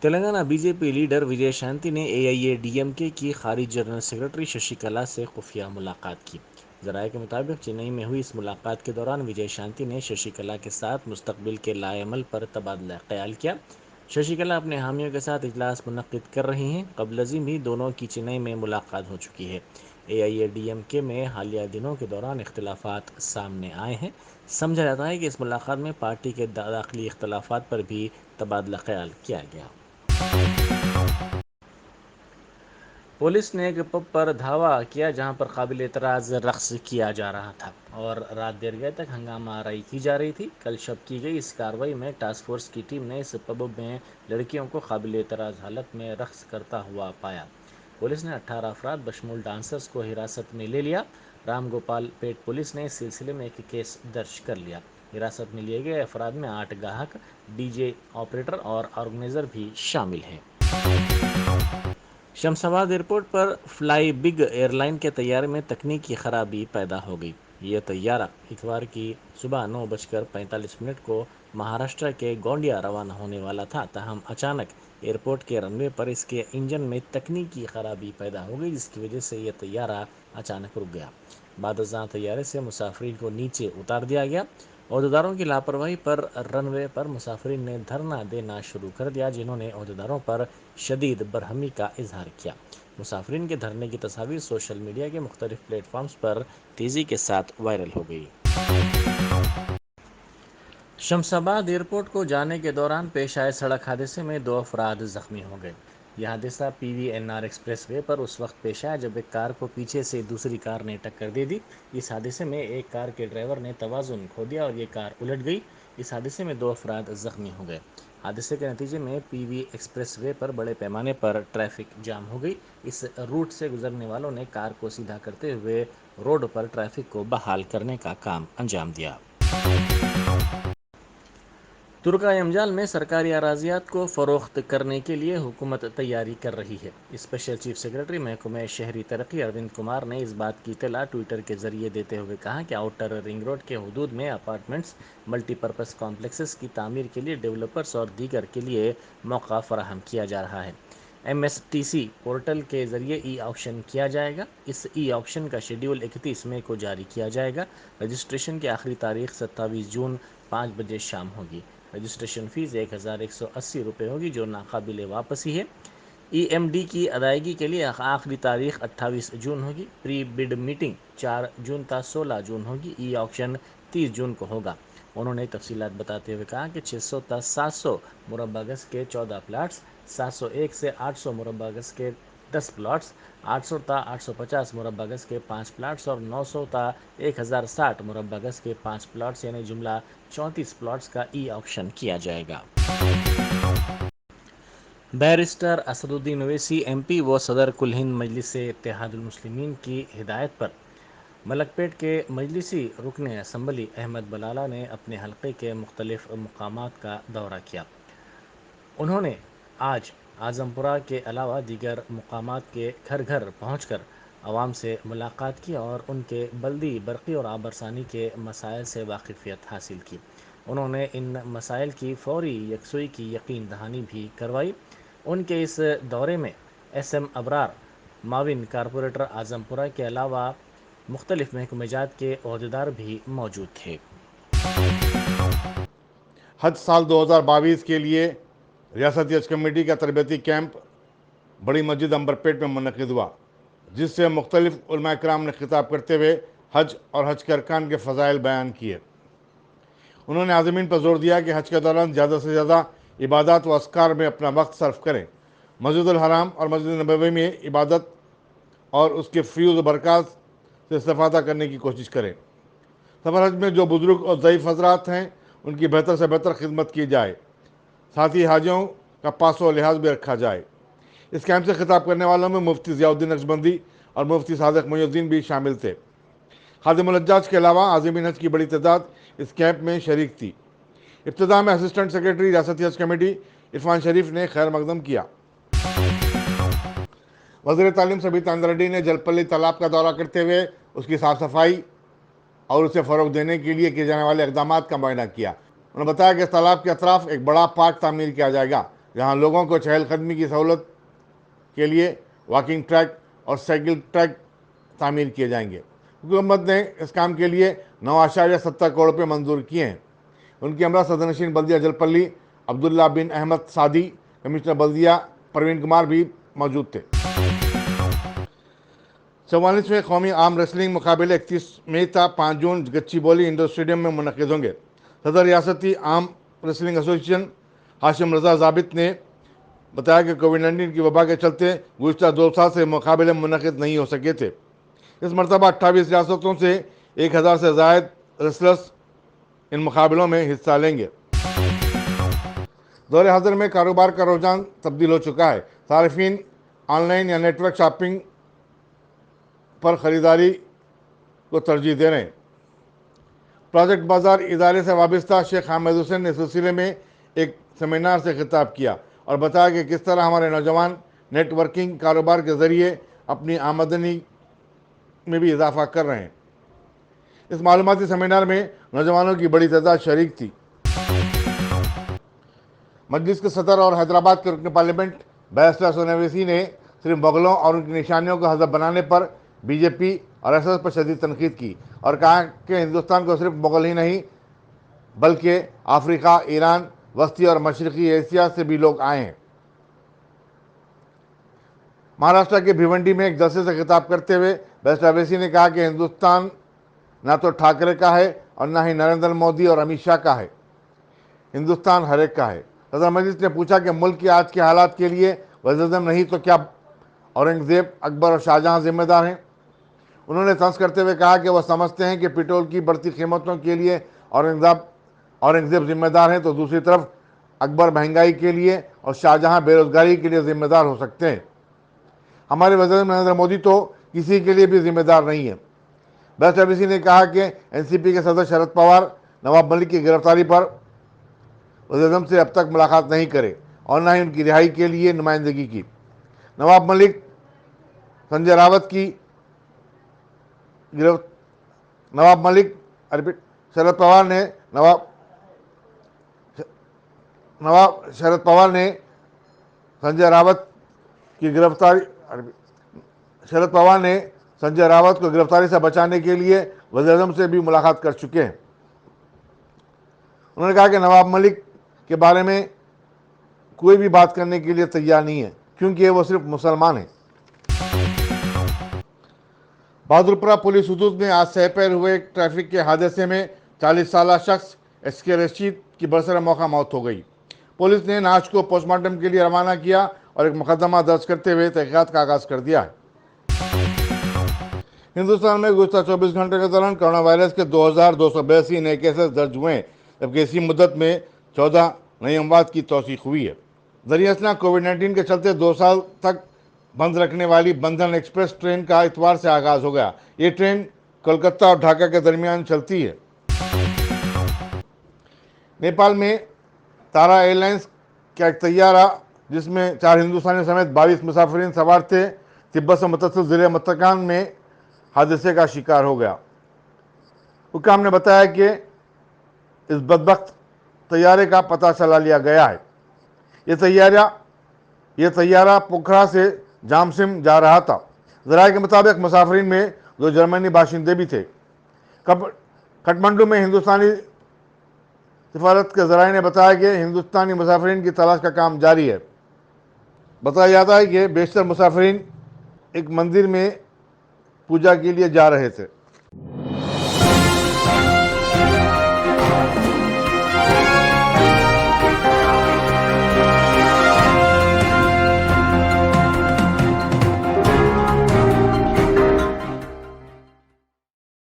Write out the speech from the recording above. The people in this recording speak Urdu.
Telangana B J P leader Vijay Shanti نے AIADMK کی خارج جنرل سیکرٹری ششی کلا سے خفیہ ملاقات کی۔ ذرائع کے مطابق چنئی میں ہوئی اس ملاقات کے دوران وجے شانتی نے ششی کلا کے ساتھ مستقبل کے لائحہ عمل پر تبادلہ خیال کیا۔ ششی کلا اپنے حامیوں کے ساتھ اجلاس منعقد کر رہی ہیں۔ قبل ازیں بھی دونوں کی چنئی میں ملاقات ہو چکی ہے۔ AIADMK میں حالیہ دنوں کے دوران اختلافات سامنے آئے ہیں۔ سمجھا جاتا ہے کہ اس ملاقات میں پارٹی کے داخلی اختلافات پر بھی تبادلہ خیال کیا گیا۔ پولیس نے ایک پب پر دھاوا کیا جہاں پر قابل اعتراض رقص کیا جا رہا تھا اور رات دیر گئے تک ہنگامہ آرائی کی جا رہی تھی۔ کل شب کی گئی اس کارروائی میں ٹاسک فورس کی ٹیم نے اس پب میں لڑکیوں کو قابل اعتراض حالت میں رقص کرتا ہوا پایا۔ پولیس نے 18 افراد بشمول ڈانسرز کو حراست میں لے لیا۔ رام گوپال پیٹ پولیس نے اس سلسلے میں ایک کیس درج کر لیا۔ حراست میں لیے گئے افراد میں 8 گاہک، DJ آپریٹر اور آرگنائزر بھی شامل ہیں۔ شمس آباد ایئرپورٹ پر فلائی بگ ایئر لائن کے طیارے میں تکنیکی خرابی پیدا ہو گئی۔ یہ طیارہ اتوار کی صبح 9:45 کو مہاراشٹر کے گونڈیا روانہ ہونے والا تھا، تاہم اچانک ایئرپورٹ کے رن وے پر اس کے انجن میں تکنیکی خرابی پیدا ہو گئی، جس کی وجہ سے یہ طیارہ اچانک رک گیا۔ بعد ازاں طیارے سے مسافرین کو نیچے اتار دیا گیا۔ عہدیداروں کی لاپرواہی پر رن وے پر مسافرین نے دھرنا دینا شروع کر دیا، جنہوں نے عہدیداروں پر شدید برہمی کا اظہار کیا۔ مسافرین کے دھرنے کی تصاویر سوشل میڈیا کے مختلف پلیٹ فارمز پر تیزی کے ساتھ وائرل ہو گئی۔ شمس آباد ایئرپورٹ کو جانے کے دوران پیش آئے سڑک حادثے میں 2 افراد زخمی ہو گئے۔ یہ حادثہ PVNR ایکسپریس وے پر اس وقت پیش آیا جب ایک کار کو پیچھے سے دوسری کار نے ٹکر دے دی۔ اس حادثے میں ایک کار کے ڈرائیور نے توازن کھو دیا اور یہ کار الٹ گئی۔ اس حادثے میں 2 افراد زخمی ہو گئے۔ حادثے کے نتیجے میں PV ایکسپریس وے پر بڑے پیمانے پر ٹریفک جام ہو گئی۔ اس روٹ سے گزرنے والوں نے کار کو سیدھا کرتے ہوئے روڈ پر ٹریفک کو بحال کرنے کا کام انجام دیا۔ ترکائے امجال میں سرکاری اراضیات کو فروخت کرنے کے لیے حکومت تیاری کر رہی ہے۔ اسپیشل چیف سیکرٹری محکمہ شہری ترقی اروند کمار نے اس بات کی اطلاع ٹویٹر کے ذریعے دیتے ہوئے کہا کہ آؤٹر رنگ روڈ کے حدود میں اپارٹمنٹس، ملٹی پرپز کمپلیکسز کی تعمیر کے لیے ڈیولپرز اور دیگر کے لیے موقع فراہم کیا جا رہا ہے۔ MSTC پورٹل کے ذریعے ای آکشن کیا جائے گا۔ اس ای آکشن کا شیڈول 31 مئی کو جاری کیا جائے گا۔ رجسٹریشن کی آخری تاریخ 27 جون 5 بجے شام ہوگی۔ رجسٹریشن فیس 1180 روپے ہوگی جو ناقابل واپسی ہے۔ EMD کی ادائیگی کے لیے آخری تاریخ 28 جون ہوگی۔ پری بڈ میٹنگ 4 جون تا 16 جون ہوگی۔ ای آکشن 30 جون کو ہوگا۔ انہوں نے تفصیلات بتاتے ہوئے کہا کہ 600 تا 700 مربع گز کے 14 پلاٹس، 701 سے 800 مربع گز کے 10 پلاٹس، 800 تا 850 مربع گز کے 5 پلاٹس اور 900 تا 1060 مربع گز کے 5 پلاٹس یعنی جملہ 34 پلاٹس کا ای آکشن کیا جائے گا۔ بیرسٹر اسدالدین اویسی MP و صدر کل ہند مجلس اتحاد المسلمین کی ہدایت پر ملک پیٹ کے مجلسی رکن اسمبلی احمد بلالہ نے اپنے حلقے کے مختلف مقامات کا دورہ کیا۔ انہوں نے آج اعظم پورہ کے علاوہ دیگر مقامات کے گھر گھر پہنچ کر عوام سے ملاقات کی اور ان کے بلدی، برقی اور آب رسانی کے مسائل سے واقفیت حاصل کی۔ انہوں نے ان مسائل کی فوری یکسوئی کی یقین دہانی بھی کروائی۔ ان کے اس دورے میں SM ابرار، معاون کارپوریٹر اعظم پورہ کے علاوہ مختلف محکمہ جات کے عہدیدار بھی موجود تھے۔ حج سال 2022 کے لیے ریاستی حج کمیٹی کا تربیتی کیمپ بڑی مسجد عنبرپیٹ میں منعقد ہوا، جس سے مختلف علماء کرام نے خطاب کرتے ہوئے حج اور حج کے ارکان کے فضائل بیان کیے۔ انہوں نے عازمین پر زور دیا کہ حج کے دوران زیادہ سے زیادہ عبادات و اذکار میں اپنا وقت صرف کریں، مسجد الحرام اور مسجد نبوی میں عبادت اور اس کے فیوز و برکات سے استفادہ کرنے کی کوشش کریں۔ سفر حج میں جو بزرگ اور ضعیف حضرات ہیں ان کی بہتر سے بہتر خدمت کی جائے، ساتھ ہی حاجیوں کا پاس و لحاظ بھی رکھا جائے۔ اس کیمپ سے خطاب کرنے والوں میں مفتی ضیاء الدین نقشبندی اور مفتی صادق محی الدین بھی شامل تھے۔ خادم الحجاج کے علاوہ عازمین حج کی بڑی تعداد اس کیمپ میں شریک تھی۔ ابتدا میں اسسٹنٹ سیکرٹری ریاستی حج کمیٹی عرفان شریف نے خیر مقدم کیا۔ وزیر تعلیم سبیتا اندر ریڈی نے جلپلی تالاب کا دورہ کرتے ہوئے اس کی صاف صفائی اور اسے فروغ دینے کے کیے جانے والے اقدامات کا معائنہ کیا۔ انہوں نے بتایا کہ اس تالاب کے اطراف ایک بڑا پارک تعمیر کیا جائے گا یہاں لوگوں کو چہل قدمی کی سہولت کے لیے واکنگ ٹریک اور سائیکل ٹریک تعمیر کیے جائیں گے۔ حکومت نے اس کام کے لیے 9.70 کروڑ روپے منظور کیے ہیں۔ ان کے ہمراہ صدر نشین بلدیہ جلپلی عبداللہ بن احمد سعدی، کمشنر بلدیہ پروین کمار بھی موجود تھے۔ 44ویں قومی عام ریسلنگ مقابلے 31 مئی تا 5 جون گچی بولی انڈور اسٹیڈیم میں منعقد ہوں گے۔ صدر ریاستی عام ریسلنگ ایسوسی ایشن ہاشم رضا ضابط نے بتایا کہ کووڈ-19 کی وبا کے چلتے گزشتہ 2 سال سے مقابلے منعقد نہیں ہو سکے تھے۔ اس مرتبہ 28 ریاستوں سے 1000 سے زائد ریسلرز ان مقابلوں میں حصہ لیں گے۔ دور حاضر میں کاروبار کا رجحان تبدیل ہو چکا ہے۔ صارفین آن لائن یا نیٹ ورک شاپنگ پر خریداری کو ترجیح دے رہے ہیں۔ پروجیکٹ بازار ادارے سے وابستہ شیخ حامد حسین نے اس سلسلے میں ایک سیمینار سے خطاب کیا اور بتایا کہ کس طرح ہمارے نوجوان نیٹ ورکنگ کاروبار کے ذریعے اپنی آمدنی میں بھی اضافہ کر رہے ہیں۔ اس معلوماتی سیمینار میں نوجوانوں کی بڑی تعداد شریک تھی۔ مجلس کے صدر اور حیدرآباد کے رکن پارلیمنٹ بیرسٹر سونیا اویسی نے صرف مغلوں اور ان کی نشانیوں کو حذف بنانے پر بی جے پی اور ایس ایس پر شدید تنقید کی اور کہا کہ ہندوستان کو صرف مغل ہی نہیں بلکہ افریقہ، ایران، وسطی اور مشرقی ایشیا سے بھی لوگ آئے ہیں۔ مہاراشٹر کے بھیونڈی میں ایک جلسے سے خطاب کرتے ہوئے بیرسٹر اویسی نے کہا کہ ہندوستان نہ تو ٹھاکرے کا ہے اور نہ ہی نریندر مودی اور امت شاہ کا ہے، ہندوستان ہر ایک کا ہے۔ صدر مجلس نے پوچھا کہ ملک کے آج کے حالات کے لیے وزیر اعظم نہیں تو کیا اورنگزیب، اکبر اور شاہجہاں ذمہ دار ہیں؟ انہوں نے طنز کرتے ہوئے کہا کہ وہ سمجھتے ہیں کہ پیٹرول کی بڑھتی قیمتوں کے لیے اورنگزیب ذمہ دار ہیں تو دوسری طرف اکبر مہنگائی کے لیے اور شاہجہاں بے روزگاری کے لیے ذمہ دار ہو سکتے ہیں۔ ہمارے وزیر اعظم نریندر مودی تو کسی کے لیے بھی ذمہ دار نہیں ہے۔ بیرسٹر اویسی نے کہا کہ این سی پی کے صدر شرد پوار نواب ملک کی گرفتاری پر وزیر اعظم سے اب تک ملاقات نہیں کرے اور نہ ہی ان کی رہائی کے لیے نمائندگی کی۔ نواب ملک سنجے راوت کی شرد پوار نے سنجے راوت کو گرفتاری سے بچانے کے لیے وزیر اعظم سے بھی ملاقات کر چکے ہیں۔ انہوں نے کہا کہ نواب ملک کے بارے میں کوئی بھی بات کرنے کے لیے تیار نہیں ہے کیونکہ وہ صرف مسلمان ہیں۔ بہادرپورہ پولیس حدود میں آج سہ پیر ہوئے ایک ٹریفک کے حادثے میں 40 سالہ شخص ایس کے رشید کی برسر موقع موت ہو گئی۔ پولیس نے نعش کو پوسٹ مارٹم کے لیے روانہ کیا اور ایک مقدمہ درج کرتے ہوئے تحقیقات کا آغاز کر دیا ہے۔ ہندوستان میں گزشتہ 24 گھنٹے کے دوران کرونا وائرس کے 2282 نئے کیسز درج ہوئے ہیں، جبکہ اسی مدت میں 14 نئی اموات کی توثیق ہوئی ہے۔ ذریعہ اثنا کووڈ-19 کے چلتے 2 سال تک بند رکھنے والی بندھن ایکسپریس ٹرین کا اتوار سے آغاز ہو گیا۔ یہ ٹرین کولکتہ اور ڈھاکہ کے درمیان چلتی ہے۔ نیپال میں تارا ایئر لائنز کا ایک طیارہ جس میں 4 ہندوستانی سمیت 22 مسافرین سوار تھے، تبت سے متصل ضلع متکان میں حادثے کا شکار ہو گیا۔ حکام نے بتایا کہ اس بدبخت طیارے کا پتہ چلا لیا گیا ہے۔ یہ طیارہ پوکھرا سے جامسم جا رہا تھا۔ ذرائع کے مطابق مسافرین میں 2 جرمنی باشندے بھی تھے۔ کھٹمنڈو میں ہندوستانی سفارت کے ذرائع نے بتایا کہ ہندوستانی مسافرین کی تلاش کا کام جاری ہے۔ بتایا جاتا ہے کہ بیشتر مسافرین ایک مندر میں پوجا کے لیے جا رہے تھے۔